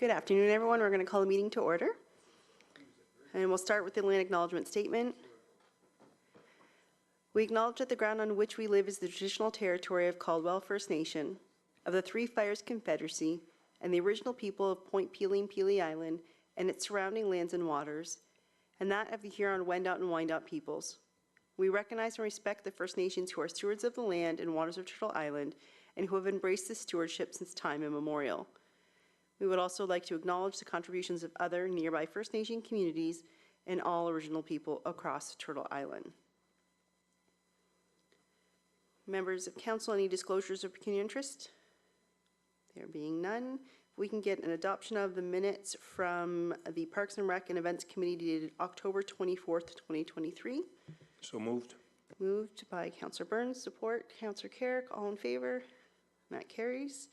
Good afternoon, everyone. We're going to call the meeting to order. And we'll start with the land acknowledgement statement. We acknowledge that the ground on which we live is the traditional territory of Caldwell First Nation, of the Three Fires Confederacy, and the original people of Point Pelee, Pelee Island, and its surrounding lands and waters, and that of the Huron-Wendat and Wyandot peoples. We recognize and respect the First Nations who are stewards of the land and waters of Turtle Island and who have embraced this stewardship since time immemorial. We would also like to acknowledge the contributions of other nearby First Nation communities and all original people across Turtle Island. Members of council, any disclosures of pecuniary interest? There being none, if we can get an adoption of the minutes from the Parks and Rec and Events Committee dated October 24th, 2023. So moved. Moved by Councillor Burns, support Councillor Carrick, all in favor. That carries.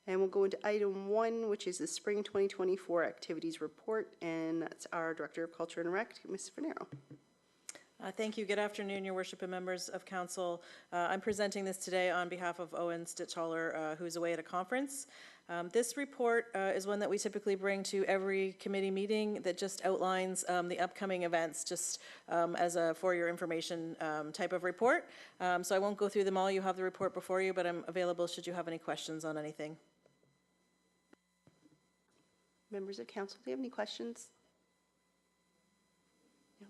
And we'll go into item 1, which is the Spring 2024 Activities Report, and that's our Director of Culture and Rec, Ms. Finero. Thank you. Good afternoon, Your Worship and members of council. I'm presenting this today on behalf of Owen Stitchholler, who's away at a conference. This report is one that we typically bring to every committee meeting that just outlines the upcoming events, just as a for your information type of report. So I won't go through them all. You have the report before you, but I'm available should you have any questions on anything. Members of council, do you have any questions? No?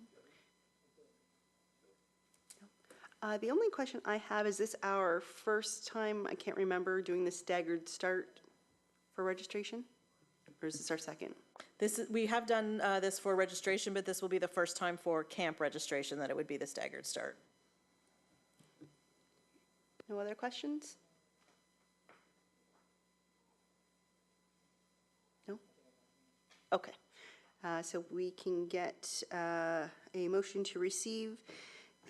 No. The only question I have, is this our first time, I can't remember, doing the staggered start for registration? Or is this our second? We have done this for registration, but this will be the first time for camp registration that it would be the staggered start. No other questions? No? Okay. So we can get a motion to receive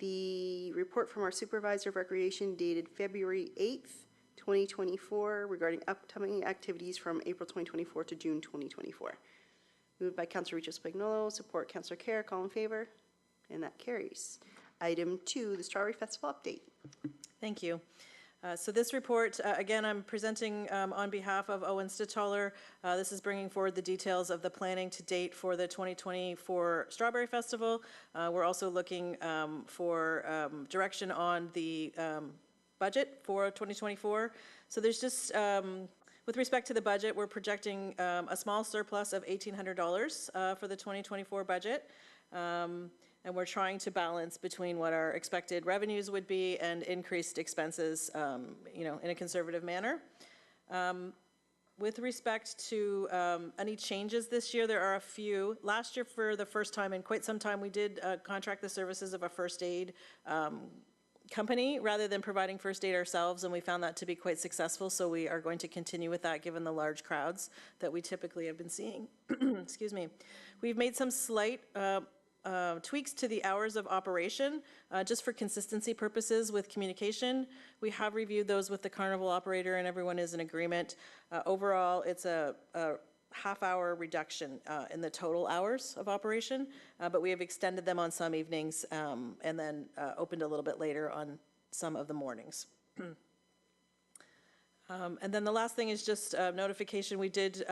the report from our Supervisor of Recreation dated February 8th, 2024 regarding upcoming activities from April 2024 to June 2024. Moved by Councillor Riccio-Spagnolo, support Councillor Carrick, all in favor, and that carries. Item 2, the Strawberry Festival update. Thank you. So this report, again, I'm presenting on behalf of Owen Stitchholler. This is bringing forward the details of the planning to date for the 2024 Strawberry Festival. We're also looking for direction on the budget for 2024. So there's just, with respect to the budget, we're projecting a small surplus of $1,800 for the 2024 budget. And we're trying to balance between what our expected revenues would be and increased expenses, you know, in a conservative manner. With respect to any changes this year, there are a few. Last year, for the first time in quite some time, we did contract the services of a first aid company rather than providing first aid ourselves, and we found that to be quite successful, so we are going to continue with that given the large crowds that we typically have been seeing. Excuse me. We've made some slight tweaks to the hours of operation, just for consistency purposes with communication. We have reviewed those with the carnival operator and everyone is in agreement. Overall, it's a half-hour reduction in the total hours of operation, but we have extended them on some evenings and then opened a little bit later on some of the mornings. And then the last thing is just notification. We did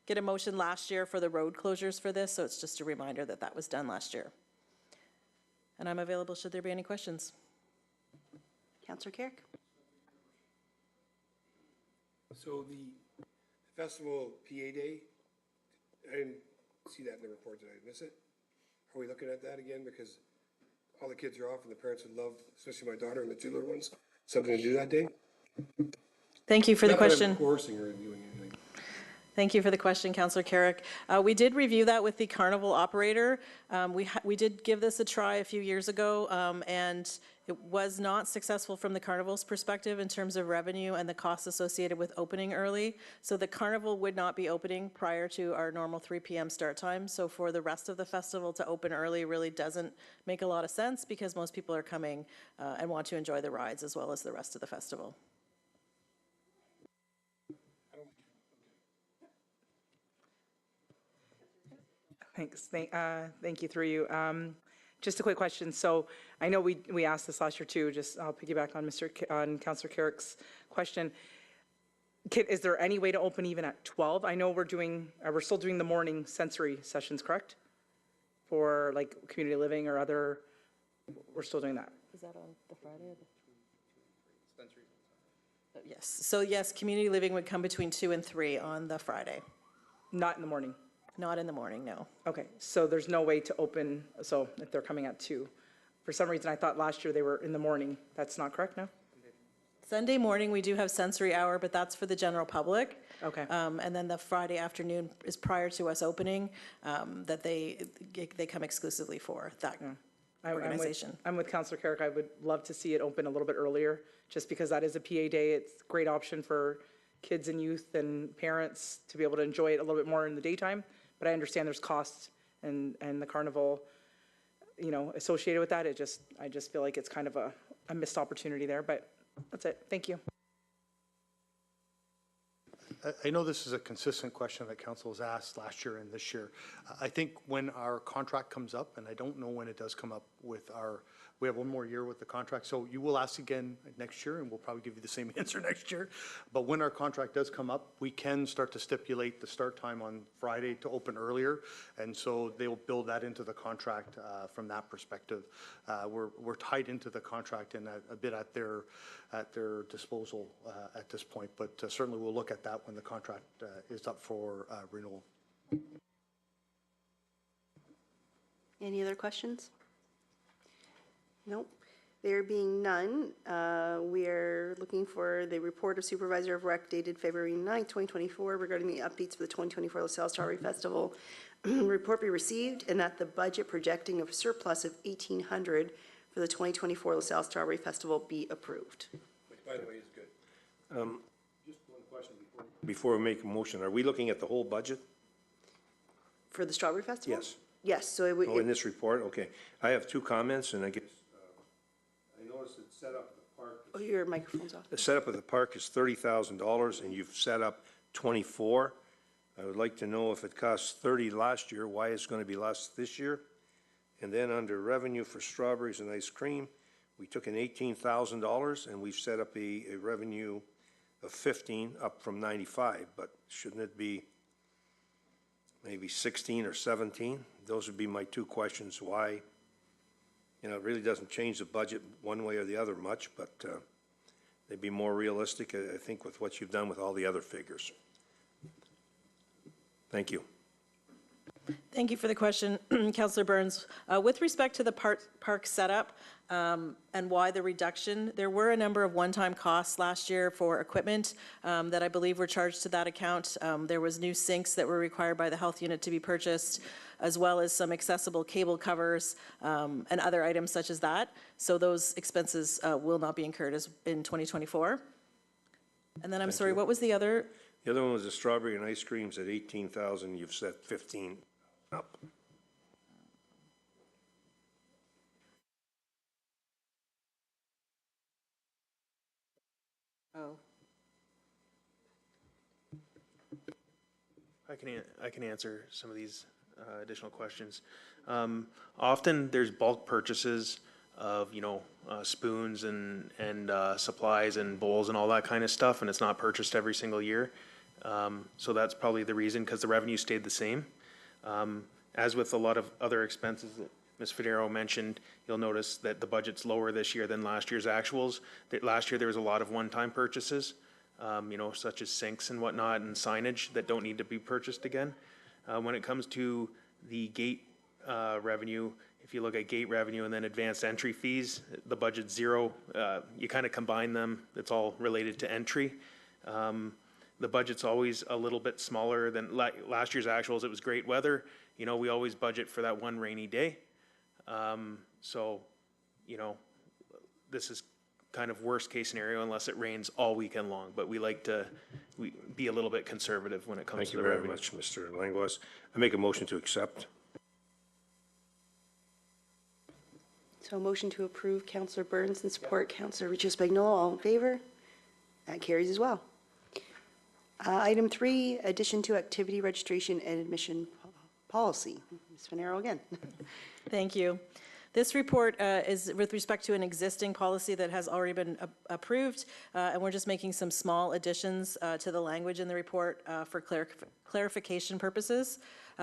get a motion last year for the road closures for this, so it's just a reminder that that was done last year. And I'm available should there be any questions. Councillor Carrick. So the festival PA day, I didn't see that in the report. Did I miss it? Are we looking at that again? Because all the kids are off and the parents would love, especially my daughter and the two little ones, something to do that day. Thank you for the question. Not that I'm coercing or doing anything. Thank you for the question, Councillor Carrick. We did review that with the carnival operator. We did give this a try a few years ago, and it was not successful from the carnival's perspective in terms of revenue and the costs associated with opening early. So the carnival would not be opening prior to our normal 3 p.m. start time. So for the rest of the festival to open early really doesn't make a lot of sense because most people are coming and want to enjoy the rides as well as the rest of the festival. Thanks. Thank you through you. Just a quick question. So I know we asked this last year too. Just I'll piggyback on on Councillor Carrick's question. Is there any way to open even at 12? I know we're still doing the morning sensory sessions, correct? For like community living or other, we're still doing that. Is that on the Friday or the? Yes, so yes, community living would come between 2 and 3 on the Friday, Not in the morning. not in the morning, no. Okay, so there's no way to open, so if they're coming at 2. For some reason, I thought last year they were in the morning. That's not correct, no? Sunday morning, we do have sensory hour, but that's for the general public. Okay. And then the Friday afternoon is prior to us opening, that they come exclusively for that organization. I'm with Councillor Carrick. I would love to see it open a little bit earlier, just because that is a PA day. It's a great option for kids and youth and parents to be able to enjoy it a little bit more in the daytime. But I understand there's costs and the carnival, you know, associated with that. I just feel like it's kind of a missed opportunity there, but that's it. Thank you. I know this is a consistent question that council has asked last year and this year. I think when our contract comes up, and I don't know when it does come up with we have one more year with the contract, so you will ask again next year, and we'll probably give you the same answer next year. But when our contract does come up, we can start to stipulate the start time on Friday to open earlier, and so they'll build that into the contract from that perspective. We're tied into the contract and a bit at their disposal at this point, but certainly we'll look at that when the contract is up for renewal. Any other questions? Nope. There being none, we are looking for the report of Supervisor of Rec dated February 9th, 2024 regarding the updates for the 2024 LaSalle Strawberry Festival. Report be received and that the budget projecting of surplus of $1,800 for the 2024 LaSalle Strawberry Festival be approved. Which, by the way, is good. Just one question before we make a motion. Are we looking at the whole budget? For the Strawberry Festival? Yes. Yes, so it would, Oh, in this report? Okay. I have two comments, and I guess, I noticed it set up the park. oh, your microphone's off. The setup of the park is $30,000, and you've set up 24. I would like to know if it cost 30 last year, why it's going to be less this year? And then under revenue for strawberries and ice cream, we took in $18,000, and we've set up a revenue of 15, up from 95, but shouldn't it be maybe 16 or 17? Those would be my two questions. Why? You know, it really doesn't change the budget one way or the other much, but they'd be more realistic, I think, with what you've done with all the other figures. Thank you. Thank you for the question, Councillor Burns. With respect to the park setup and why the reduction, there were a number of one-time costs last year for equipment that I believe were charged to that account. There was new sinks that were required by the health unit to be purchased, as well as some accessible cable covers and other items such as that. So those expenses will not be incurred in 2024. And then I'm sorry, what was the other? The other one was the strawberry and ice creams at 18,000. You've set 15 up. Oh. I can answer some of these additional questions. Often there's bulk purchases of, spoons and supplies and bowls and all that kind of stuff, and it's not purchased every single year. So that's probably the reason, because the revenue stayed the same. As with a lot of other expenses that Ms. Federo mentioned, you'll notice that the budget's lower this year than last year's actuals. Last year there was a lot of one-time purchases, such as sinks and whatnot and signage that don't need to be purchased again. When it comes to the gate revenue, if you look at gate revenue and then advanced entry fees, the budget's zero. You kind of combine them. It's all related to entry. The budget's always a little bit smaller than last year's actuals. It was great weather. We always budget for that one rainy day. This is kind of worst case scenario unless it rains all weekend long. But we like to be a little bit conservative when it comes to the revenue. Thank you very much, Mr. Langlois. I make a motion to accept. So a motion to approve Councillor Burns and support Councillor Riccio Spagnuolo. All in favor? That carries as well. Item 3, addition to activity registration and admission policy. Ms. Finero again. Thank you. This report is with respect to an existing policy that has already been approved, and we're just making some small additions to the language in the report for clarification purposes.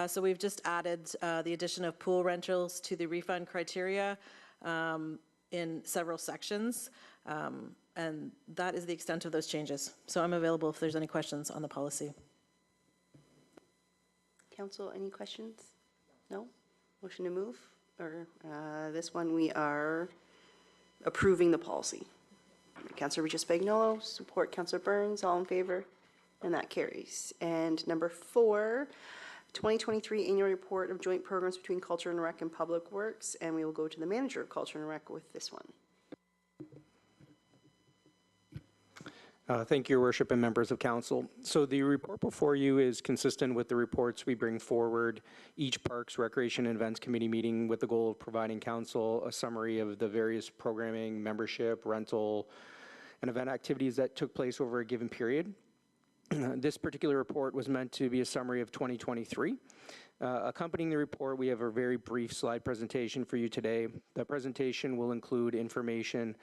So we've just added the addition of pool rentals to the refund criteria in several sections, and that is the extent of those changes. So I'm available if there's any questions on the policy. Council, any questions? No? Motion to move? Or this one, we are approving the policy. Councillor Regis Spagnolo, support Councillor Burns, all in favor? And that carries. And number 4, 2023 Annual Report of Joint Programs between Culture and Rec and Public Works, and we will go to the Manager of Culture and Rec with this one. Thank you, Your Worship and members of council. So the report before you is consistent with the reports we bring forward each Parks, Recreation, and Events Committee meeting with the goal of providing council a summary of the various programming, membership, rental, and event activities that took place over a given period. This particular report was meant to be a summary of 2023. Accompanying the report, we have a very brief slide presentation for you today. The presentation will include information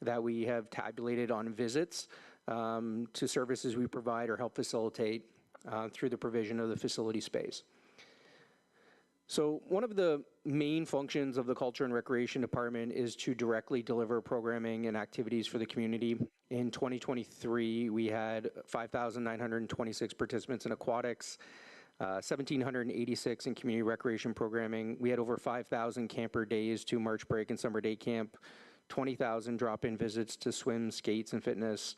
that we have tabulated on visits to services we provide or help facilitate through the provision of the facility space. So one of the main functions of the Culture and Recreation Department is to directly deliver programming and activities for the community. In 2023, we had 5,926 participants in aquatics, 1,786 in community recreation programming. We had over 5,000 camper days to March break and summer day camp, 20,000 drop-in visits to swim, skates, and fitness,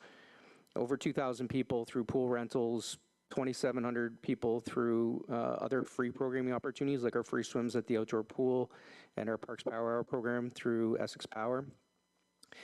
over 2,000 people through pool rentals, 2,700 people through other free programming opportunities like our free swims at the outdoor pool and our Parks Power Hour program through Essex Power.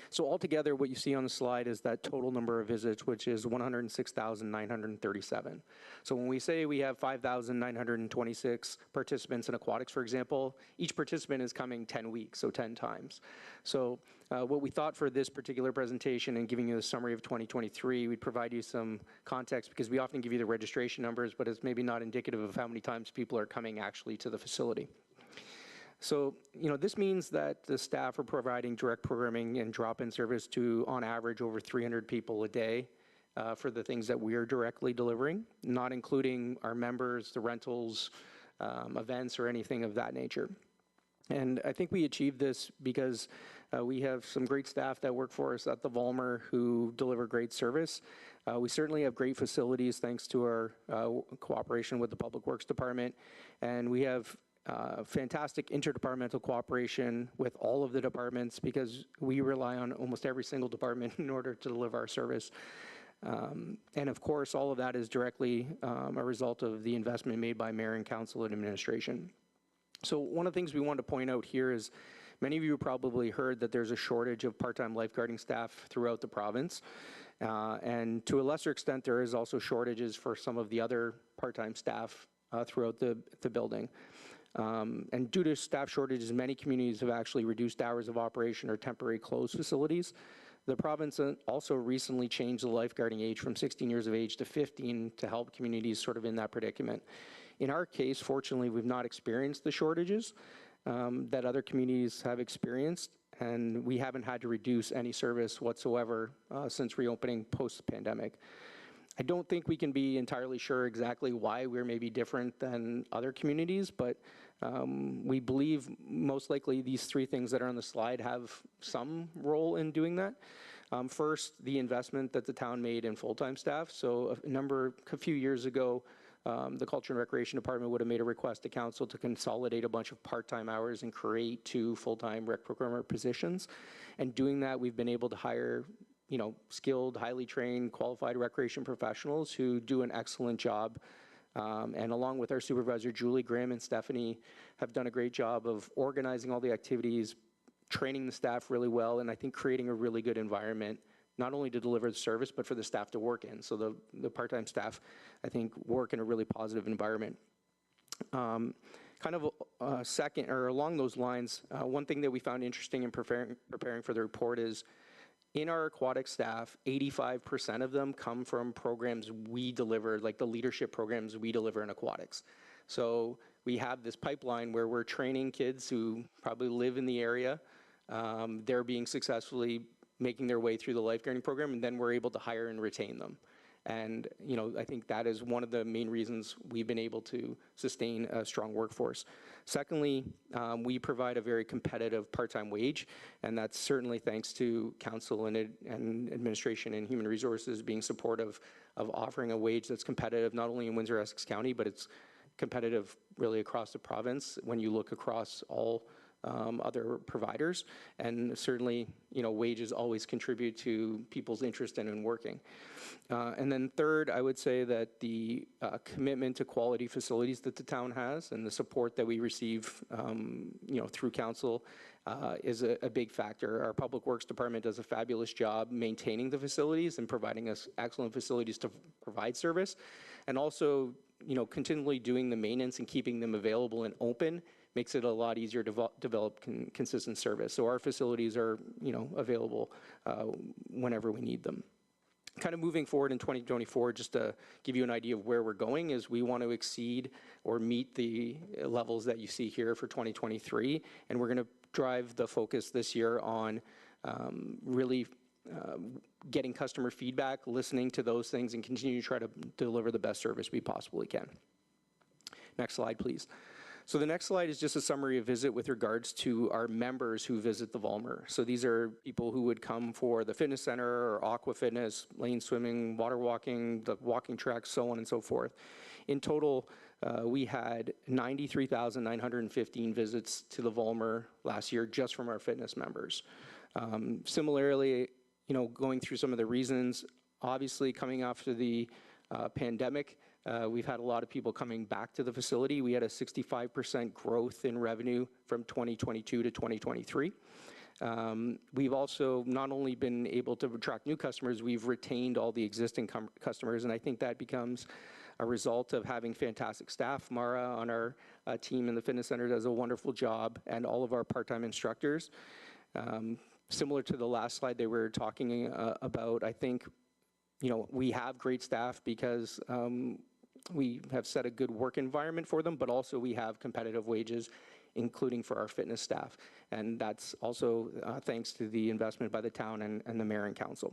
So altogether, what you see on the slide is that total number of visits, which is 106,937. So when we say we have 5,926 participants in aquatics, for example, each participant is coming 10 weeks, so 10 times. So what we thought for this particular presentation and giving you a summary of 2023, we'd provide you some context because we often give you the registration numbers, but it's maybe not indicative of how many times people are coming actually to the facility. So, this means that the staff are providing direct programming and drop-in service to, on average, over 300 people a day for the things that we are directly delivering, not including our members, the rentals, events, or anything of that nature. And I think we achieved this because we have some great staff that work for us at the Vollmer who deliver great service. We certainly have great facilities thanks to our cooperation with the Public Works Department, and we have fantastic interdepartmental cooperation with all of the departments because we rely on almost every single department in order to deliver our service. And of course, all of that is directly a result of the investment made by Mayor and Council and Administration. So one of the things we want to point out here is many of you probably heard that there's a shortage of part-time lifeguarding staff throughout the province. And to a lesser extent, there is also shortages for some of the other part-time staff throughout the building. And due to staff shortages, many communities have actually reduced hours of operation or temporarily closed facilities. The province also recently changed the lifeguarding age from 16 years of age to 15 to help communities sort of in that predicament. In our case, fortunately, we've not experienced the shortages that other communities have experienced, and we haven't had to reduce any service whatsoever since reopening post-pandemic. I don't think we can be entirely sure exactly why we're maybe different than other communities, but we believe most likely these three things that are on the slide have some role in doing that. First, the investment that the town made in full-time staff. So a few years ago, the Culture and Recreation Department would have made a request to council to consolidate a bunch of part-time hours and create 2 full-time rec programmer positions. And doing that, we've been able to hire skilled, highly trained, qualified recreation professionals who do an excellent job. And along with our supervisor, Julie, Graham, and Stephanie have done a great job of organizing all the activities, training the staff really well, and I think creating a really good environment, not only to deliver the service, but for the staff to work in. So the part-time staff, I think, work in a really positive environment. Kind of second, or along those lines, one thing that we found interesting in preparing for the report is in our aquatic staff, 85% of them come from programs we deliver, like the leadership programs we deliver in aquatics. So we have this pipeline where we're training kids who probably live in the area. They're being successfully making their way through the lifeguarding program, and then we're able to hire and retain them. And, you know, I think that is one of the main reasons we've been able to sustain a strong workforce. Secondly, we provide a very competitive part-time wage, and that's certainly thanks to council and administration and human resources being supportive of offering a wage that's competitive, not only in Windsor-Essex County, but it's competitive really across the province when you look across all other providers. And certainly, you know, wages always contribute to people's interest in working. And then third, I would say that the commitment to quality facilities that the town has and the support that we receive, you know, through council is a big factor. Our Public Works Department does a fabulous job maintaining the facilities and providing us excellent facilities to provide service. And also, you know, continually doing the maintenance and keeping them available and open makes it a lot easier to develop consistent service. So our facilities are, you know, available whenever we need them. Kind of moving forward in 2024, just to give you an idea of where we're going, is we want to exceed or meet the levels that you see here for 2023, and we're going to drive the focus this year on really getting customer feedback, listening to those things, and continue to try to deliver the best service we possibly can. Next slide, please. So the next slide is just a summary of visit with regards to our members who visit the Vollmer. So these are people who would come for the fitness center or aqua fitness, lane swimming, water walking, the walking tracks, so on and so forth. In total, we had 93,915 visits to the Vollmer last year just from our fitness members. Similarly, you know, going through some of the reasons, obviously coming after the pandemic, we've had a lot of people coming back to the facility. We had a 65% growth in revenue from 2022 to 2023. We've also not only been able to attract new customers, we've retained all the existing customers, and I think that becomes a result of having fantastic staff. Mara on our team in the fitness center does a wonderful job, and all of our part-time instructors. Similar to the last slide they were talking about, I think, you know, we have great staff because we have set a good work environment for them, but also we have competitive wages, including for our fitness staff. And that's also thanks to the investment by the town and the mayor and council.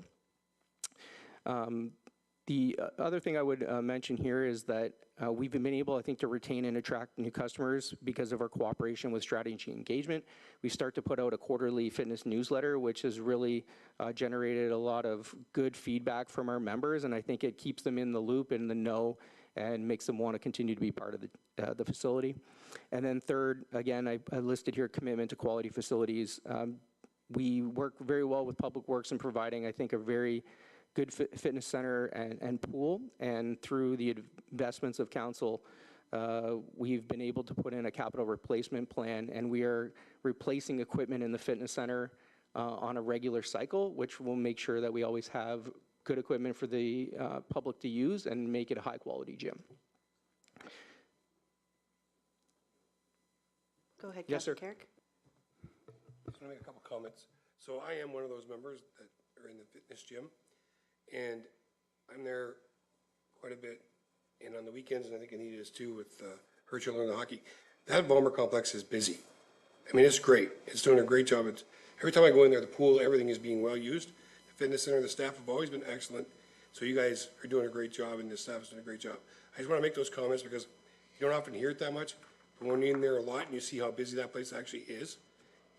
The other thing I would mention here is that we've been able, I think, to retain and attract new customers because of our cooperation with Strategy Engagement. We start to put out a quarterly fitness newsletter, which has really generated a lot of good feedback from our members, and I think it keeps them in the loop, in the know, and makes them want to continue to be part of the facility. And then third, again, I listed here commitment to quality facilities. We work very well with Public Works in providing, I think, a very good fitness center and pool, and through the investments of council, we've been able to put in a capital replacement plan, and we are replacing equipment in the fitness center on a regular cycle, which will make sure that we always have good equipment for the public to use and make it a high-quality gym. Go ahead, Yes, sir. Councilor Carrick. I just want to make a couple comments. So I am one of those members that are in the fitness gym, and I'm there quite a bit, and on the weekends, and I think Anita is too, with her children in the hockey. That Vollmer complex is busy. I mean, it's great. It's doing a great job. Every time I go in there, the pool, everything is being well used. The fitness center, the staff have always been excellent. So you guys are doing a great job, and the staff is doing a great job. I just want to make those comments because you don't often hear it that much, but when you're in there a lot and you see how busy that place actually is,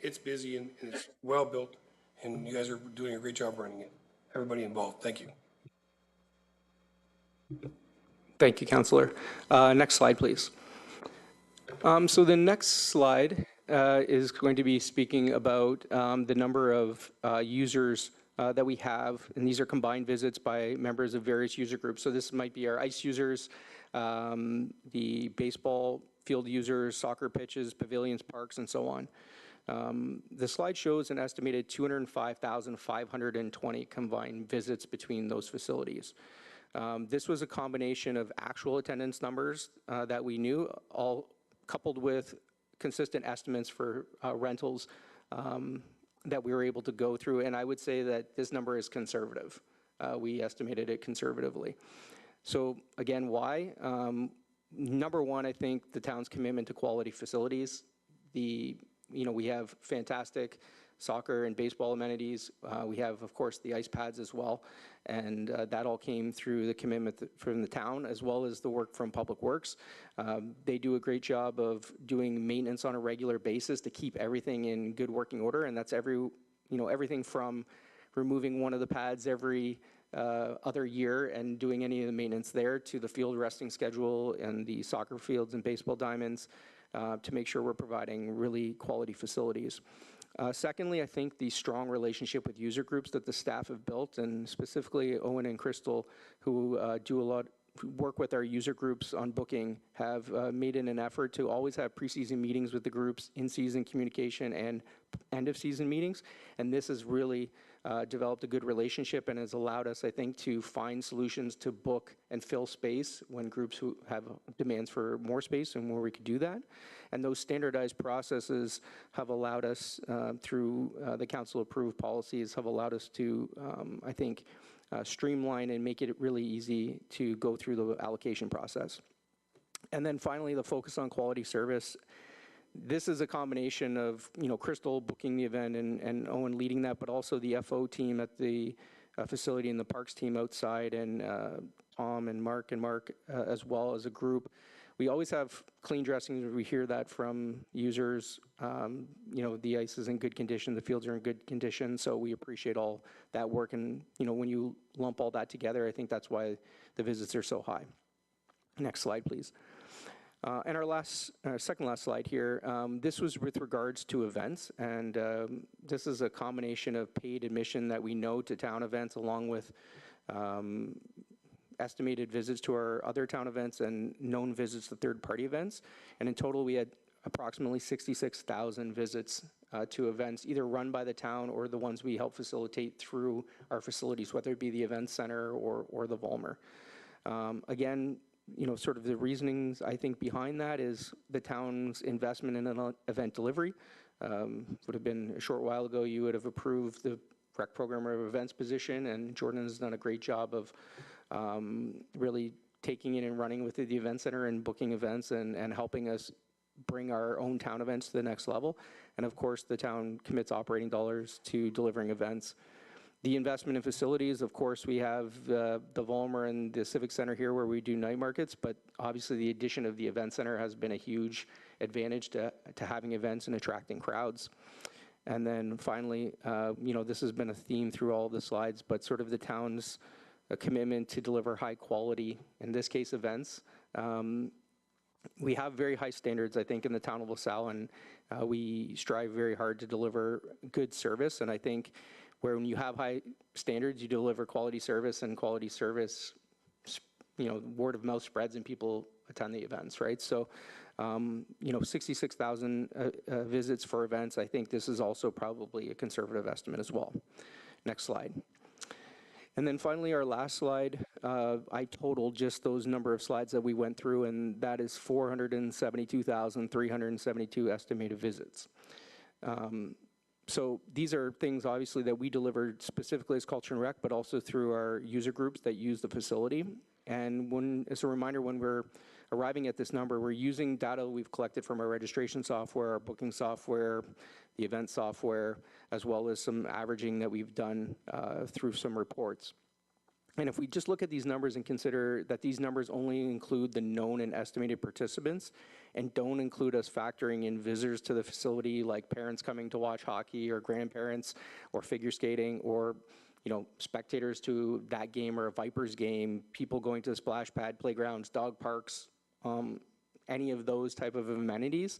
it's busy and it's well built, and you guys are doing a great job running it. Everybody involved, thank you. Thank you, Councillor. Next slide, please. So the next slide is going to be speaking about the number of users that we have, and these are combined visits by members of various user groups. So this might be our ice users, the baseball field users, soccer pitches, pavilions, parks, and so on. The slide shows an estimated 205,520 combined visits between those facilities. This was a combination of actual attendance numbers that we knew, all coupled with consistent estimates for rentals that we were able to go through, and I would say that this number is conservative. We estimated it conservatively. So again, why? Number one, I think the town's commitment to quality facilities. We have fantastic soccer and baseball amenities. We have, of course, the ice pads as well. And that all came through the commitment from the town, as well as the work from Public Works. They do a great job of doing maintenance on a regular basis to keep everything in good working order. And that's everything from removing one of the pads every other year and doing any of the maintenance there, to the field resting schedule and the soccer fields and baseball diamonds, to make sure we're providing really quality facilities. Secondly, I think the strong relationship with user groups that the staff have built, and specifically Owen and Crystal, who do a lot work with our user groups on booking, have made it an effort to always have preseason meetings with the groups, in-season communication, and end-of-season meetings. And this has really developed a good relationship and has allowed us, I think, to find solutions to book and fill space when groups who have demands for more space and where we could do that. And those standardized processes have allowed us, through the council-approved policies, have allowed us to, I think, streamline and make it really easy to go through the allocation process. And then finally, the focus on quality service. This is a combination of, Crystal booking the event and Owen leading that, but also the FO team at the facility and the parks team outside, and Tom and Mark as well as a group. We always have clean dressings. We hear that from users. The ice is in good condition, the fields are in good condition, so we appreciate all that work. And, when you lump all that together, I think that's why the visits are so high. Next slide, please. And our second last slide here, this was with regards to events, and this is a combination of paid admission that we know to town events, along with estimated visits to our other town events and known visits to third-party events. And in total, we had approximately 66,000 visits to events, either run by the town or the ones we help facilitate through our facilities, whether it be the event center or the Vollmer. Again, sort of the reasonings, I think, behind that is the town's investment in an event delivery. Would have been a short while ago, you would have approved the rec programmer of events position, and Jordan has done a great job of really taking it and running with the event center and booking events and helping us bring our own town events to the next level. And of course, the town commits operating dollars to delivering events. The investment in facilities, of course, we have the Vollmer and the Civic Center here where we do night markets, but obviously the addition of the event center has been a huge advantage to having events and attracting crowds. And then finally, this has been a theme through all the slides, but sort of the town's commitment to deliver high quality, in this case, events. We have very high standards, I think, in the town of LaSalle, and we strive very hard to deliver good service. And I think when you have high standards, you deliver quality service, and quality service, word of mouth spreads and people attend the events, right? So, 66,000 visits for events. I think this is also probably a conservative estimate as well. Next slide. And then finally, our last slide, I totaled just those number of slides that we went through, and that is 472,372 estimated visits. So these are things, obviously, that we delivered specifically as Culture and Rec, but also through our user groups that use the facility. And as a reminder, when we're arriving at this number, we're using data we've collected from our registration software, our booking software, the event software, as well as some averaging that we've done through some reports. And if we just look at these numbers and consider that these numbers only include the known and estimated participants and don't include us factoring in visitors to the facility, like parents coming to watch hockey or grandparents or figure skating, or spectators to that game or a Vipers game, people going to the splash pad, playgrounds, dog parks, any of those type of amenities.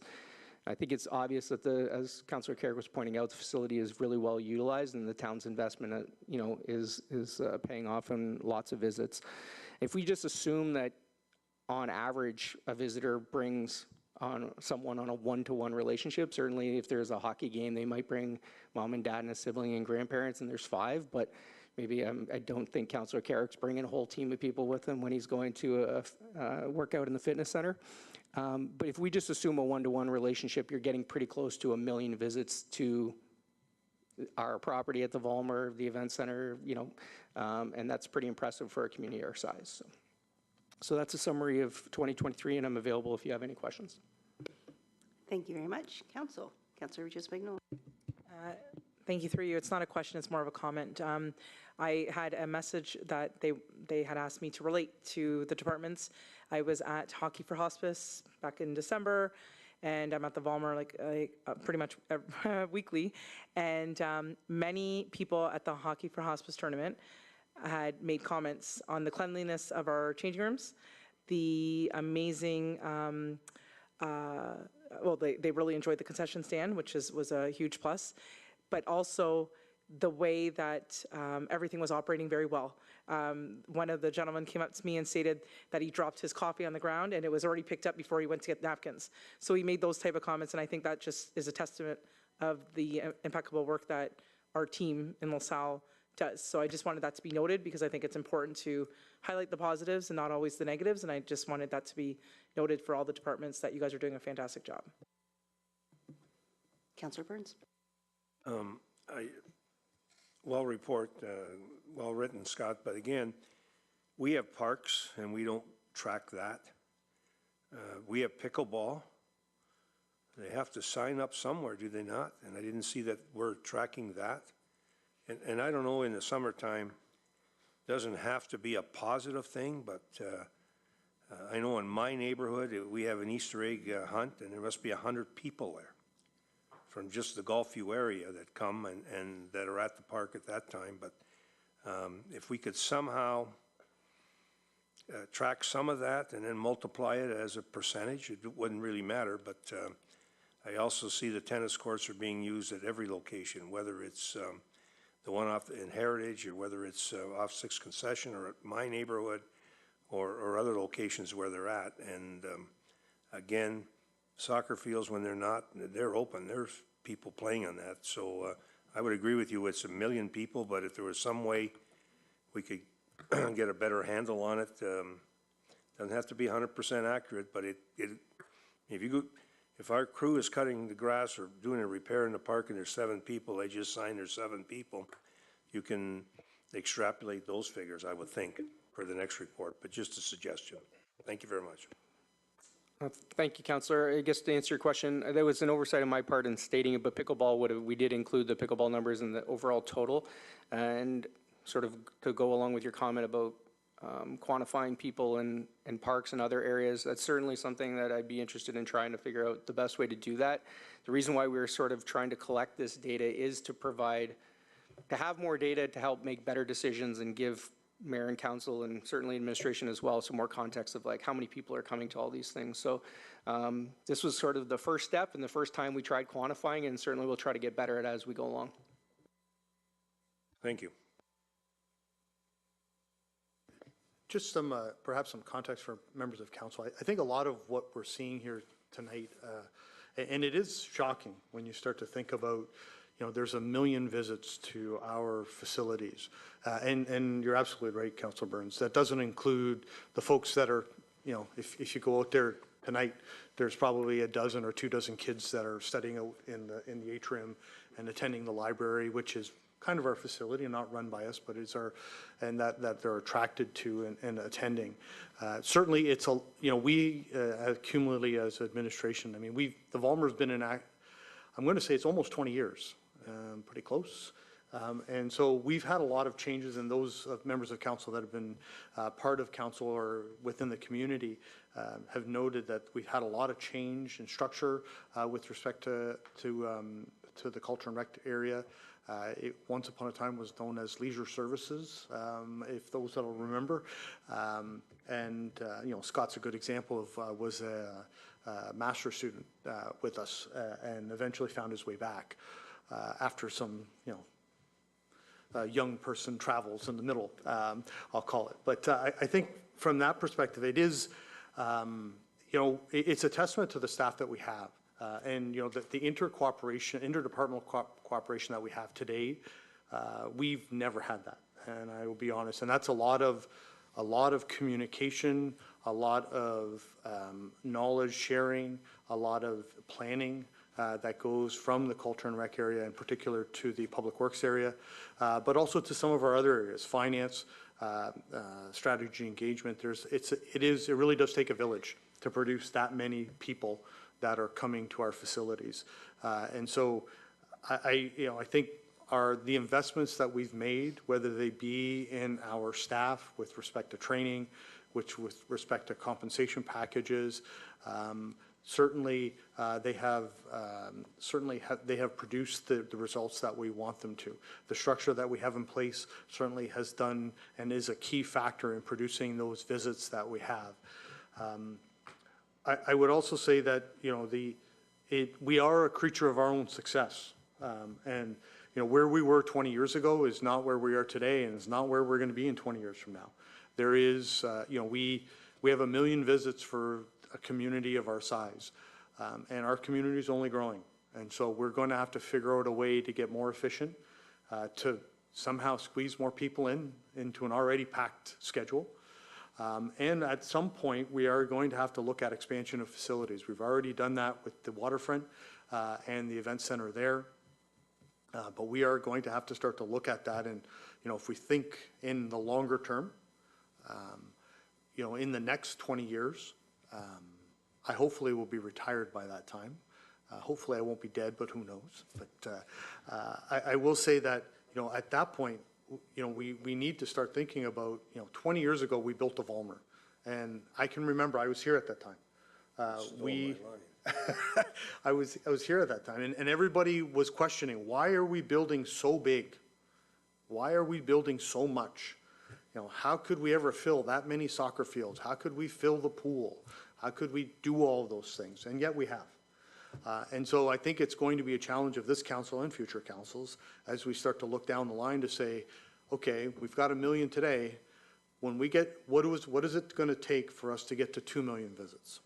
I think it's obvious that as Councillor Carrick was pointing out, the facility is really well utilized, and the town's investment, is paying off in lots of visits. If we just assume that on average a visitor brings someone on a one-to-one relationship, certainly if there's a hockey game, they might bring mom and dad and a sibling and grandparents, and there's 5, but maybe I don't think Councillor Carrick's bringing a whole team of people with him when he's going to a workout in the fitness center. But if we just assume a one-to-one relationship, you're getting pretty close to 1 million visits to our property at the Vollmer, the event center, and that's pretty impressive for a community our size. So. So that's a summary of 2023, and I'm available if you have any questions. Thank you very much. Council, Councilor Regis Magnolia. Thank you, through you. It's not a question, it's more of a comment. I had a message that they had asked me to relate to the departments. I was at Hockey for Hospice back in December, and I'm at the Volmer pretty much weekly. And many people at the Hockey for Hospice tournament had made comments on the cleanliness of our changing rooms, the amazing, well, they really enjoyed the concession stand, which was a huge plus, but also the way that everything was operating very well. One of the gentlemen came up to me and stated that he dropped his coffee on the ground and it was already picked up before he went to get napkins. So he made those type of comments, and I think that just is a testament of the impeccable work that our team in LaSalle does. So I just wanted that to be noted, because I think it's important to highlight the positives and not always the negatives, and I just wanted that to be noted for all the departments, that you guys are doing a fantastic job. Councilor Burns. Well written, Scott, but again, we have parks and we don't track that. We have pickleball. They have to sign up somewhere, do they not? And I didn't see that we're tracking that. And I don't know, in the summertime, doesn't have to be a positive thing, but I know in my neighborhood, we have an Easter egg hunt, and there must be 100 people there from just the Gulfview area that come and that are at the park at that time. But if we could somehow track some of that and then multiply it as a percentage, it wouldn't really matter. But I also see the tennis courts are being used at every location, whether it's the one off in Heritage, or whether it's off 6th Concession, or at my neighborhood, or other locations where they're at. And again, soccer fields, when they're open, there's people playing on that. So I would agree with you, it's 1 million people, but if there was some way we could get a better handle on it, doesn't have to be 100% accurate, but if our crew is cutting the grass or doing a repair in the park and there's 7 people, they just sign there's 7 people, you can extrapolate those figures, I would think, for the next report, but just a suggestion. Thank you very much. Thank you, Councillor. I guess to answer your question, there was an oversight on my part in stating about pickleball. We did include the pickleball numbers in the overall total, and sort of to go along with your comment about quantifying people in parks and other areas, that's certainly something that I'd be interested in trying to figure out the best way to do that. The reason why we're sort of trying to collect this data is to have more data to help make better decisions and give mayor and council, and certainly administration as well, some more context of like how many people are coming to all these things. So this was sort of the first step and the first time we tried quantifying, and certainly we'll try to get better at it as we go along. Thank you. Just some, perhaps some context for members of council. I think a lot of what we're seeing here tonight, and it is shocking when you start to think about, there's 1 million visits to our facilities. And you're absolutely right, Councilor Burns. That doesn't include the folks that are, if you go out there tonight, there's probably 12 or 24 kids that are studying out in the atrium and attending the library, which is kind of our facility, not run by us, but it's and that they're attracted to and attending. Certainly, it's we cumulatively as administration, the Volmer's been in act, I'm going to say it's almost 20 years, pretty close. And so we've had a lot of changes, and those members of council that have been part of council or within the community have noted that we've had a lot of change in structure with respect to the Culture and Rec area. It once upon a time was known as Leisure Services, if those that'll remember. Scott's a good example of was a master's student with us and eventually found his way back after some, young person travels in the middle, I'll call it. But I think from that perspective, it is, it's a testament to the staff that we have. And the interdepartmental cooperation that we have today, we've never had that, and I will be honest. And that's a lot of communication, a lot of knowledge sharing, a lot of planning that goes from the Culture and Rec area in particular to the Public Works area, but also to some of our other areas, finance, strategy engagement. It really does take a village to produce that many people that are coming to our facilities. And so I think the investments that we've made, whether they be in our staff with respect to training, with respect to compensation packages, certainly they have produced the results that we want them to. The structure that we have in place certainly has done and is a key factor in producing those visits that we have. I would also say that, we are a creature of our own success. And, where we were 20 years ago is not where we are today, and is not where we're going to be in 20 years from now. There is, we have 1 million visits for a community of our size, and our community is only growing. And so we're going to have to figure out a way to get more efficient, to somehow squeeze more people into an already packed schedule. And at some point, we are going to have to look at expansion of facilities. We've already done that with the waterfront and the event center there. But we are going to have to start to look at that. And, if we think in the longer term, in the next 20 years, I hopefully will be retired by that time. Hopefully I won't be dead, but who knows? But I will say that, at that point, we need to start thinking about, 20 years ago, we built a Vollmer. And I can remember, I was here at that time. I was here at that time, and everybody was questioning, why are we building so big? Why are we building so much? How could we ever fill that many soccer fields? How could we fill the pool? How could we do all of those things? And yet we have. And so I think it's going to be a challenge of this council and future councils as we start to look down the line to say, okay, we've got 1 million today. When we get, what is it going to take for us to get to 2 million visits?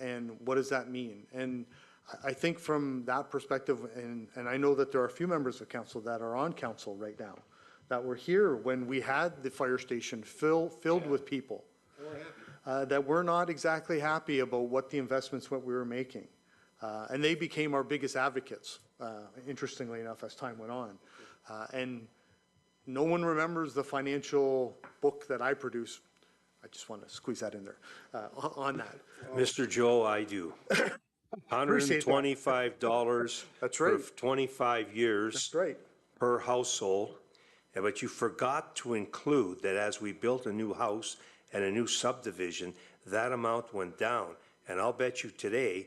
And what does that mean? And I think from that perspective, and I know that there are a few members of council that are on council right now that were here when we had the fire station filled with people that were not exactly happy about what the investments what we were making. And they became our biggest advocates, interestingly enough, as time went on. And no one remembers the financial book that I produced. I just want to squeeze that in there on that. Mr. Joe, I do. $125 That's for right. 25 years. That's right. Per household. But you forgot to include that as we built a new house and a new subdivision, that amount went down. And I'll bet you today,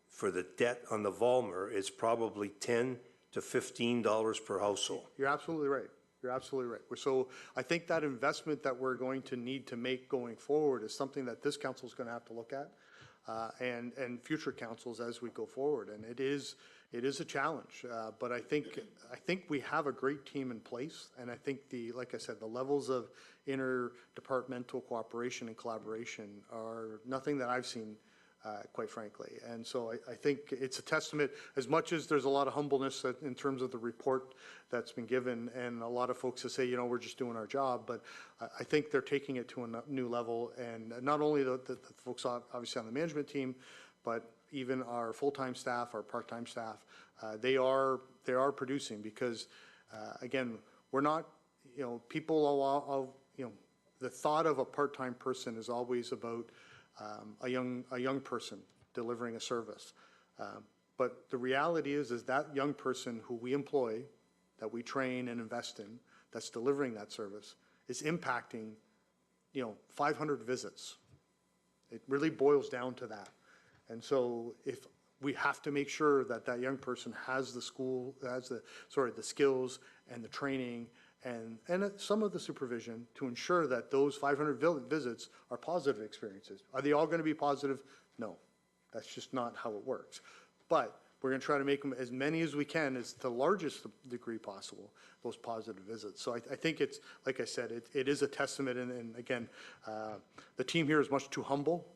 for the debt on the Vollmer, it's probably $10 to $15 per household. You're absolutely right. You're absolutely right. So I think that investment that we're going to need to make going forward is something that this council is going to have to look at, and future councils as we go forward. And it is a challenge, but I think we have a great team in place, and I think like I said, the levels of interdepartmental cooperation and collaboration are nothing that I've seen. Quite frankly. And so I think it's a testament, as much as there's a lot of humbleness in terms of the report that's been given, and a lot of folks that say, we're just doing our job, but I think they're taking it to a new level. And not only the folks obviously on the management team, but even our full-time staff, our part-time staff, they are producing because, again, we're not, people, the thought of a part-time person is always about a young person delivering a service. But the reality is that young person who we employ, that we train and invest in, that's delivering that service, is impacting, 500 visits. It really boils down to that. And so if we have to make sure that that young person has the skills and the training and some of the supervision to ensure that those 500 visits are positive experiences. Are they all going to be positive? No, that's just not how it works. But we're going to try to make them as many as we can, as the largest degree possible, those positive visits. So I think it's, like I said, it is a testament, and again, the team here is much too humble,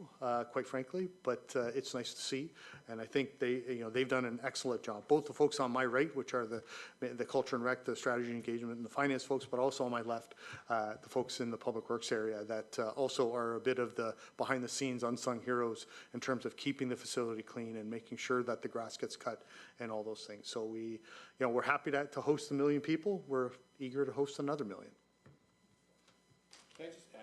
quite frankly, but it's nice to see, and I think they've done an excellent job. Both the folks on my right, which are the Culture and Rec, the Strategy and Engagement, and the Finance folks, but also on my left, the folks in the Public Works area that also are a bit of the behind-the-scenes unsung heroes in terms of keeping the facility clean and making sure that the grass gets gets cut and all those things. So we're happy to host 1 million people. We're eager to host another 1 million. Can I just add?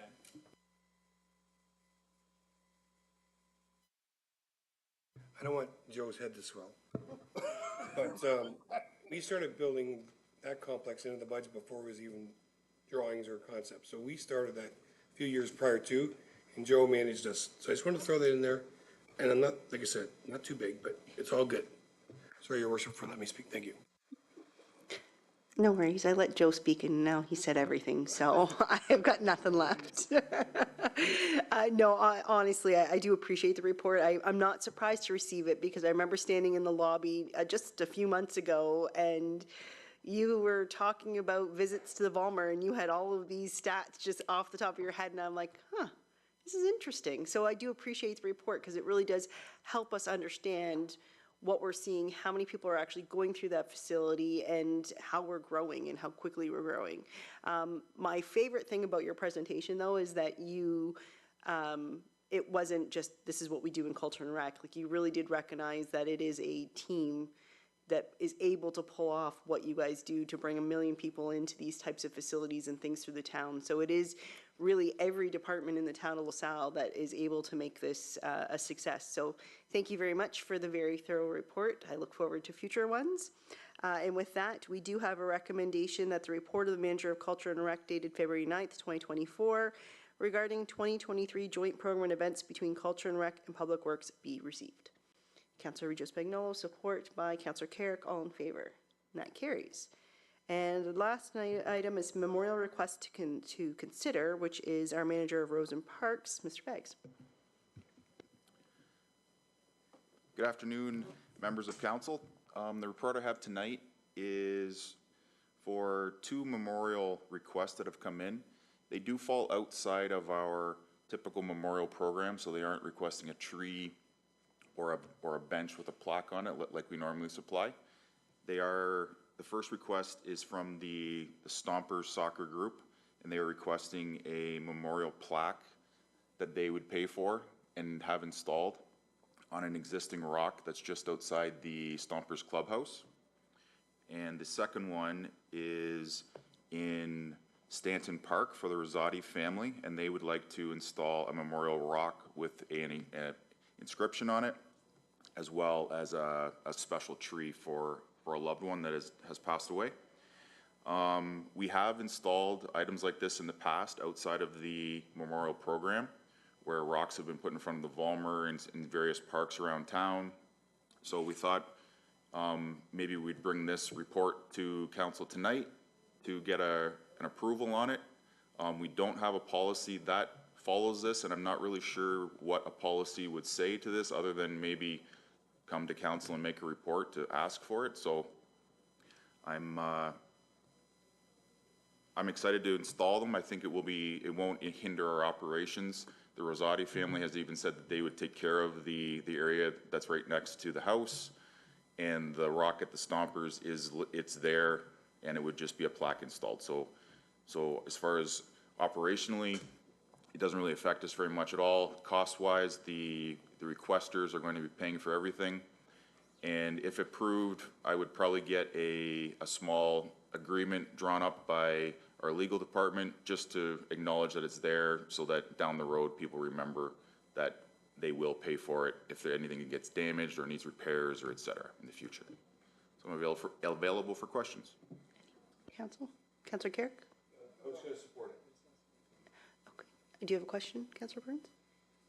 I don't want Joe's head to swell. But we started building that complex into the budget before it was even drawings or concepts. So we started that a few years prior to, and Joe managed us. So I just wanted to throw that in there. And I'm not, like I said, not too big, but it's all good. Sorry, Your Worship, for letting me speak. Thank you. No worries, I let Joe speak and now he said everything, so I have got nothing left. No, honestly, I do appreciate the report. I'm not surprised to receive it because I remember standing in the lobby just a few months ago and you were talking about visits to the Volmer and you had all of these stats just off the top of your head and I'm like, this is interesting. So I do appreciate the report because it really does help us understand what we're seeing, how many people are actually going through that facility, and how we're growing and how quickly we're growing. My favorite thing about your presentation, though, is that it wasn't just, this is what we do in Culture and Rec. Like, you really did recognize that it is a team that is able to pull off what you guys do to bring 1 million people into these types of facilities and things through the town. So it is really every department in the town of LaSalle that is able to make this a success. So thank you very much for the very thorough report. I look forward to future ones. And with that, we do have a recommendation that the report of the Manager of Culture and Rec dated February 9th, 2024, regarding 2023 joint program and events between Culture and Rec and Public Works be received. Councillor Regis Spagnolo, support by Councillor Carrick, all in favor. And that carries. And the last item is memorial request to consider, which is our Manager of Roads and Parks, Mr. Beggs. Good afternoon, members of council. The report I have tonight is for 2 memorial requests that have come in. They do fall outside of our typical memorial program, so they aren't requesting a tree or a bench with a plaque on it like we normally supply. The first request is from the Stompers Soccer Group, and they are requesting a memorial plaque that they would pay for and have installed on an existing rock that's just outside the Stompers Clubhouse. And the second one is in Stanton Park for the Rosati family, and they would like to install a memorial rock with an inscription on it, as well as a special tree for a loved one that has passed away. We have installed items like this in the past outside of the memorial program, where rocks have been put in front of the Volmer in various parks around town. So we thought maybe we'd bring this report to council tonight to get an approval on it. We don't have a policy that follows this, and I'm not really sure what a policy would say to this other than maybe come to council and make a report to ask for it. So I'm excited to install them. I think it won't hinder our operations. The Rosati family has even said that they would take care of the area that's right next to the house, and the rock at the Stompers it's there, and it would just be a plaque installed. So as far as operationally, it doesn't really affect us very much at all. Cost-wise, the requesters are going to be paying for everything. And if approved, I would probably get a small agreement drawn up by our legal department just to acknowledge that it's there, so that down the road people remember that they will pay for it if anything gets damaged or needs repairs or et cetera in the future. So I'm available for questions. Councillor Carrick? I'm just going to support it. Okay. Do you have a question, Councillor Burns?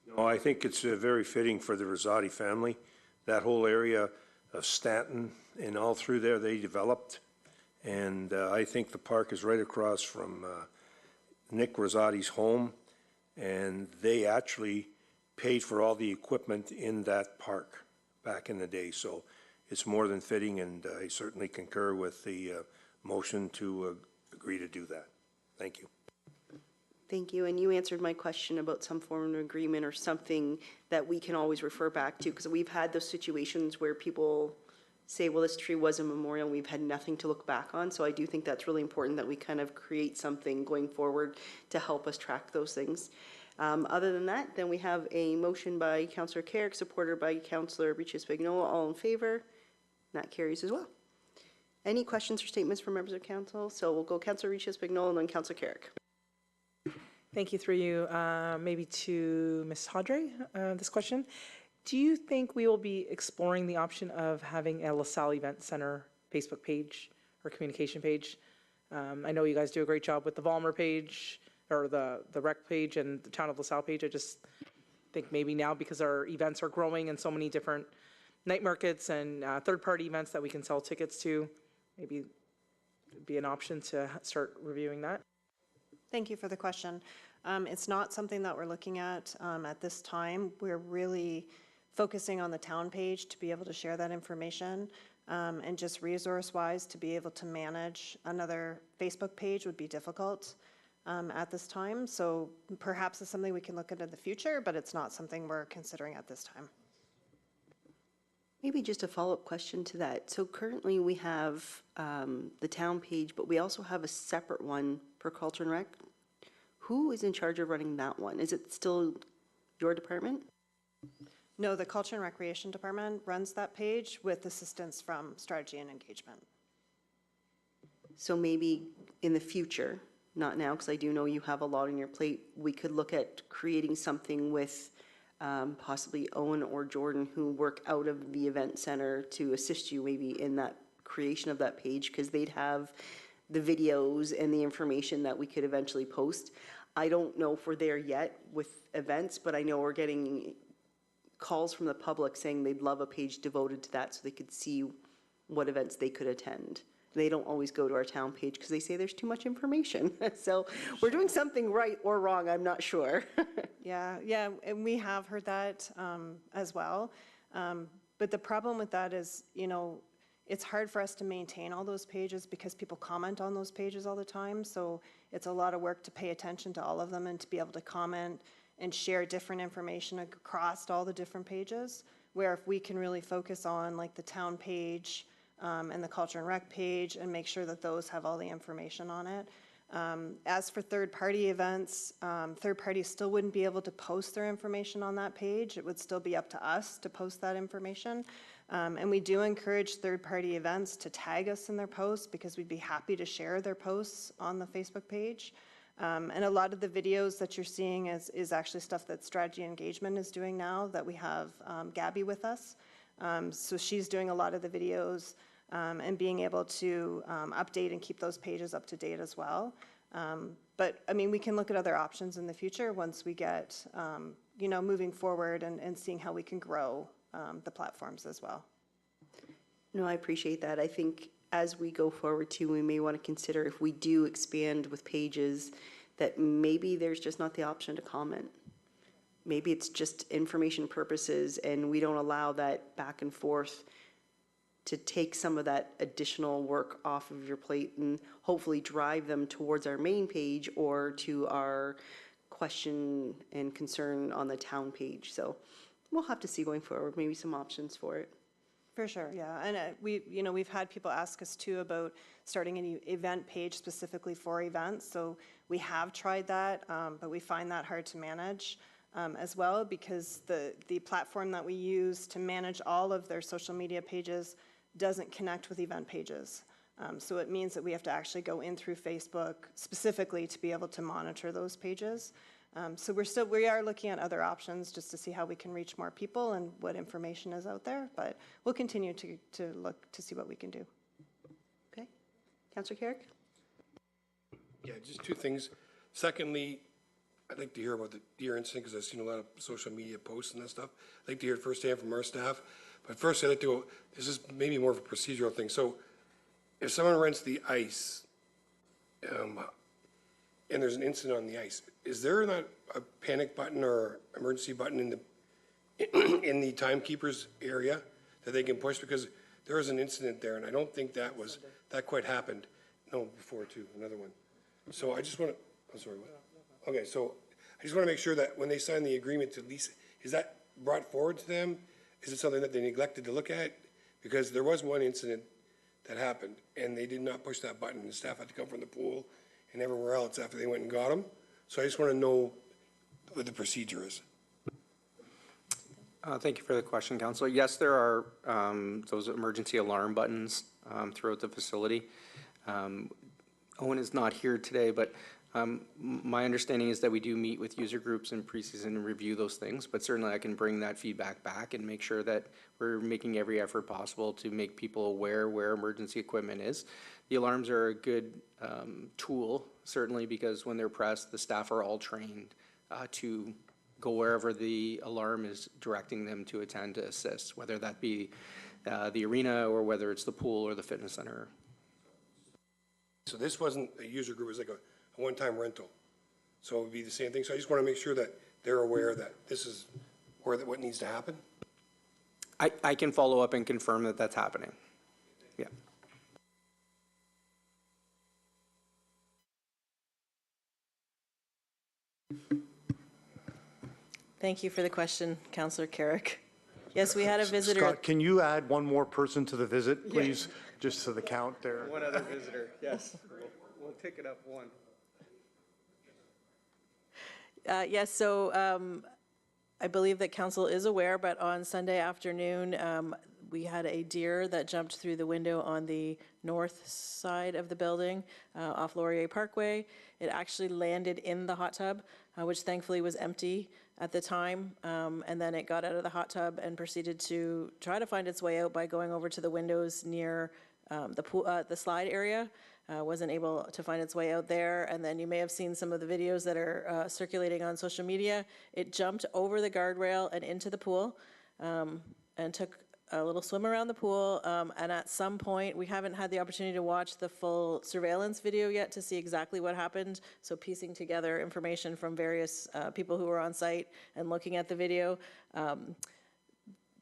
No, I think it's very fitting for the Rosati family. That whole area of Stanton and all through there, they developed. And I think the park is right across from Nick Rosati's home. And they actually paid for all the equipment in that park back in the day. So it's more than fitting, and I certainly concur with the motion to agree to do that. Thank you. Thank you, and you answered my question about some form of agreement or something that we can always refer back to, because we've had those situations where people say, well, this tree was a memorial, and we've had nothing to look back on. So I do think that's really important that we kind of create something going forward to help us track those things. Other than that, then we have a motion by Councillor Carrick, supported by Councillor Regis Spagnolo. All in favor? That carries as well. Any questions or statements from members of council? So we'll go Councilor Riccio Spignol and then Councilor Carrick. Thank you through you. Maybe to Ms. Hadre, this question. Do you think we will be exploring the option of having a LaSalle Event Center Facebook page or communication page? I know you guys do a great job with the Volmer page or the rec page and the Town of LaSalle page. I just think maybe now, because our events are growing and so many different night markets and third-party events that we can sell tickets to, maybe it'd be an option to start reviewing that. Thank you for the question. It's not something that we're looking at this time. We're really focusing on the town page to be able to share that information, and just resource-wise, to be able to manage another Facebook page would be difficult at this time. So perhaps it's something we can look at in the future, but it's not something we're considering at this time. Maybe just a follow-up question to that. So currently we have the town page, but we also have a separate one for Culture and Rec. Who is in charge of running that one? Is it still your department? No, the Culture and Recreation Department runs that page with assistance from Strategy and Engagement. So maybe in the future, not now, because I do know you have a lot on your plate, we could look at creating something with possibly Owen or Jordan, who work out of the event center, to assist you maybe in that creation of that page, because they'd have the videos and the information that we could eventually post. I don't know if we're there yet with events, but I know we're getting calls from the public saying they'd love a page devoted to that so they could see what events they could attend. They don't always go to our town page because they say there's too much information. So we're doing something right or wrong, I'm not sure. Yeah, and we have heard that as well. But the problem with that is, it's hard for us to maintain all those pages because people comment on those pages all the time. So it's a lot of work to pay attention to all of them and to be able to comment and share different information across all the different pages. Where if we can really focus on like the town page and the Culture and Rec page and make sure that those have all the information on it. As for third-party events, third parties still wouldn't be able to post their information on that page. It would still be up to us to post that information. And we do encourage third-party events to tag us in their posts because we'd be happy to share their posts on the Facebook page. And a lot of the videos that you're seeing is actually stuff that Strategy Engagement is doing now, that we have Gabby with us. So she's doing a lot of the videos and being able to update and keep those pages up to date as well. But I mean, we can look at other options in the future once we get, moving forward and seeing how we can grow the platforms as well. No, I appreciate that. I think as we go forward too, we may want to consider if we do expand with pages that maybe there's just not the option to comment. Maybe it's just information purposes and we don't allow that back and forth to take some of that additional work off of your plate and hopefully drive them towards our main page or to our question and concern on the town page. So we'll have to see going forward, maybe some options for it. For sure, yeah. And we've had people ask us too about starting an event page specifically for events. So we have tried that, but we find that hard to manage as well because the platform that we use to manage all of their social media pages doesn't connect with event pages. So it means that we have to actually go in through Facebook specifically to be able to monitor those pages. So we are looking at other options just to see how we can reach more people and what information is out there, but we'll continue to look to see what we can do. Okay. Councillor Carrick? Yeah, just two things. Secondly, I'd like to hear about the deer incident because I've seen a lot of social media posts and that stuff. I'd like to hear it firsthand from our staff. But first, I'd like to go, this is maybe more of a procedural thing. So if someone rents the ice and there's an incident on the ice, is there not a panic button or emergency button in the timekeeper's area that they can push? Because there was an incident there, and I don't think that quite happened. No, before too, another one. So I just want to, I'm sorry, what? Okay, so I just want to make sure that when they sign the agreement to lease, is that brought forward to them? Is it something that they neglected to look at? Because there was one incident that happened, and they did not push that button. The staff had to come from the pool and everywhere else after they went and got them. So I just want to know what the procedure is. Thank you for the question, Councilor. Yes, there are those emergency alarm buttons throughout the facility. Owen is not here today, but my understanding is that we do meet with user groups in preseason and review those things, but certainly I can bring that feedback back and make sure that we're making every effort possible to make people aware where emergency equipment is. The alarms are a good tool, certainly, because when they're pressed, the staff are all trained to go wherever the alarm is directing them to attend to assist, whether that be the arena or whether it's the pool or the fitness center. So this wasn't a user group, it was like a one-time rental. So it would be the same thing. So I just want to make sure that they're aware that this is what needs to happen. I can follow up and confirm that that's happening. Yeah. Thank you for the question, Councillor Carrick. Yes, we had a visitor. Scott, can you add one more person to the visit, please? Just to the count there. One other visitor, yes. We'll pick it up one. Yes, so I believe that council is aware, but on Sunday afternoon, we had a deer that jumped through the window on the north side of the building off Laurier Parkway. It actually landed in the hot tub, which thankfully was empty at the time. And then it got out of the hot tub and proceeded to try to find its way out by going over to the windows near the pool, the slide area. Wasn't able to find its way out there. And then you may have seen some of the videos that are circulating on social media. It jumped over the guardrail and into the pool and took a little swim around the pool. And at some point, we haven't had the opportunity to watch the full surveillance video yet to see exactly what happened. So piecing together information from various people who were on site and looking at the video.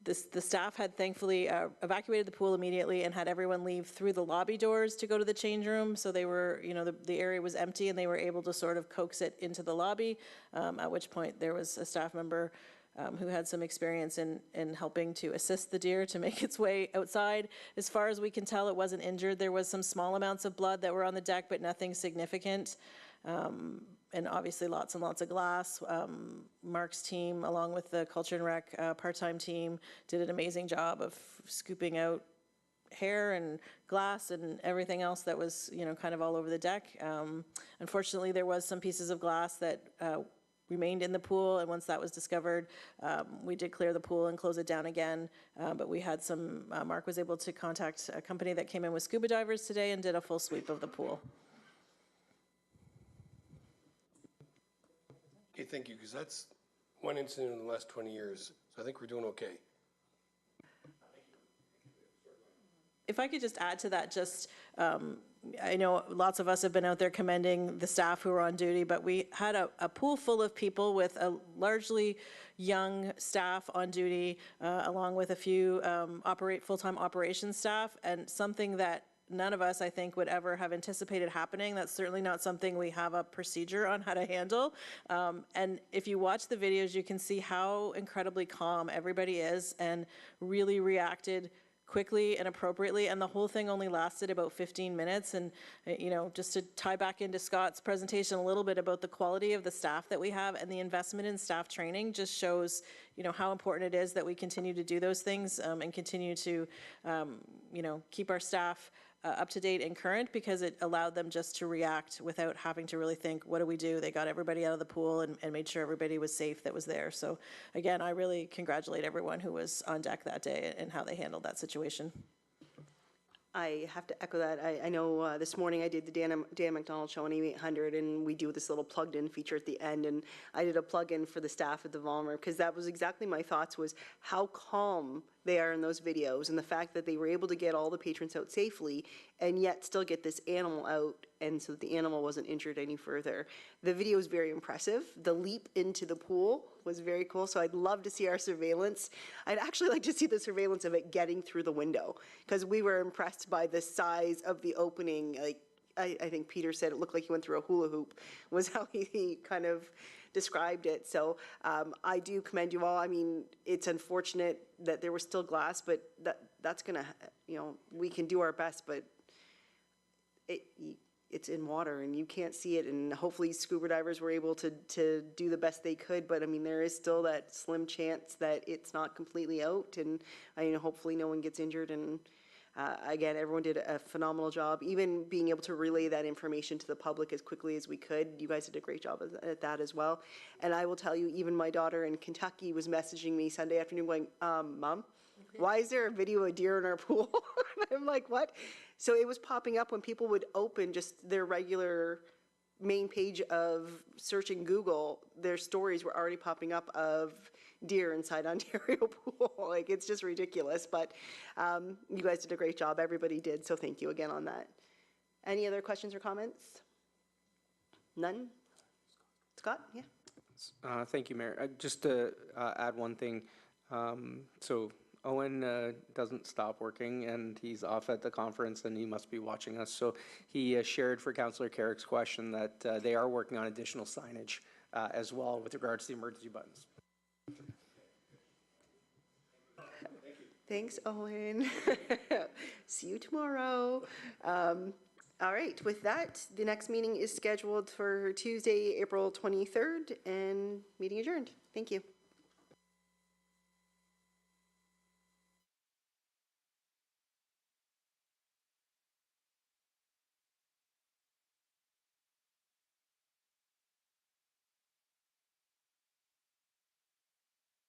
The staff had thankfully evacuated the pool immediately and had everyone leave through the lobby doors to go to the change room. So they were, you know, the area was empty and they were able to sort of coax it into the lobby, at which point there was a staff member who had some experience in helping to assist the deer to make its way outside. As far as we can tell, it wasn't injured. There was some small amounts of blood that were on the deck, but nothing significant. And obviously lots and lots of glass. Mark's team, along with the Culture and Rec part-time team, did an amazing job of scooping out hair and glass and everything else that was, you know, kind of all over the deck. Unfortunately, there was some pieces of glass that remained in the pool, and once that was discovered, we did clear the pool and close it down again. But we had some, Mark was able to contact a company that came in with scuba divers today and did a full sweep of the pool. Okay, thank you, because that's one incident in the last 20 years. So I think we're doing okay. If I could just add to that, just, I know lots of us have been out there commending the staff who were on duty, but we had a pool full of people with a largely young staff on duty, along with a few full-time operations staff, and something that none of us, I think, would ever have anticipated happening. That's certainly not something we have a procedure on how to handle. And if you watch the videos, you can see how incredibly calm everybody is and really reacted quickly and appropriately, and the whole thing only lasted about 15 minutes. And, you know, just to tie back into Scott's presentation a little bit about the quality of the staff that we have and the investment in staff training just shows, you know, how important it is that we continue to do those things and continue to, you know, keep our staff up to date and current, because it allowed them just to react without having to really think, what do we do? They got everybody out of the pool and made sure everybody was safe that was there. So again, I really congratulate everyone who was on deck that day and how they handled that situation. I have to echo that. I know this morning I did the Dan McDonald Show on AM800, and we do this little plugged-in feature at the end, and I did a plug-in for the staff at the Vollmer, because that was exactly my thoughts, was how calm they are in those videos, and the fact that they were able to get all the patrons out safely and yet still get this animal out, and so that the animal wasn't injured any further. The video is very impressive. The leap into the pool was very cool, so I'd love to see our surveillance. I'd actually like to see the surveillance of it getting through the window, because we were impressed by the size of the opening. Like, I think Peter said it looked like he went through a hula hoop, was how he kind of described it. So I do commend you all. I mean, it's unfortunate that there was still glass, but that's gonna, you know, we can do our best, but it's in water and you can't see it, and hopefully scuba divers were able to do the best they could, but I mean, there is still that slim chance that it's not completely out, and hopefully no one gets injured, and again, everyone did a phenomenal job, even being able to relay that information to the public as quickly as we could. You guys did a great job at that as well. And I will tell you, even my daughter in Kentucky was messaging me Sunday afternoon going, Mom, why is there a video of a deer in our pool? I'm like, what? So it was popping up when people would open just their regular main page of searching Google, their stories were already popping up of deer inside Ontario Pool. Like, it's just ridiculous, but you guys did a great job. Everybody did, so thank you again on that. Any other questions or comments? None? Scott, yeah? Thank you, Mayor. Just to add one thing, so Owen doesn't stop working, and he's off at the conference, and he must be watching us. So he shared for Councillor Carrick's question that they are working on additional signage as well with regards to the emergency buttons. Thanks, Owen. See you tomorrow. All right, with that, the next meeting is scheduled for Tuesday, April 23rd, and meeting adjourned. Thank you.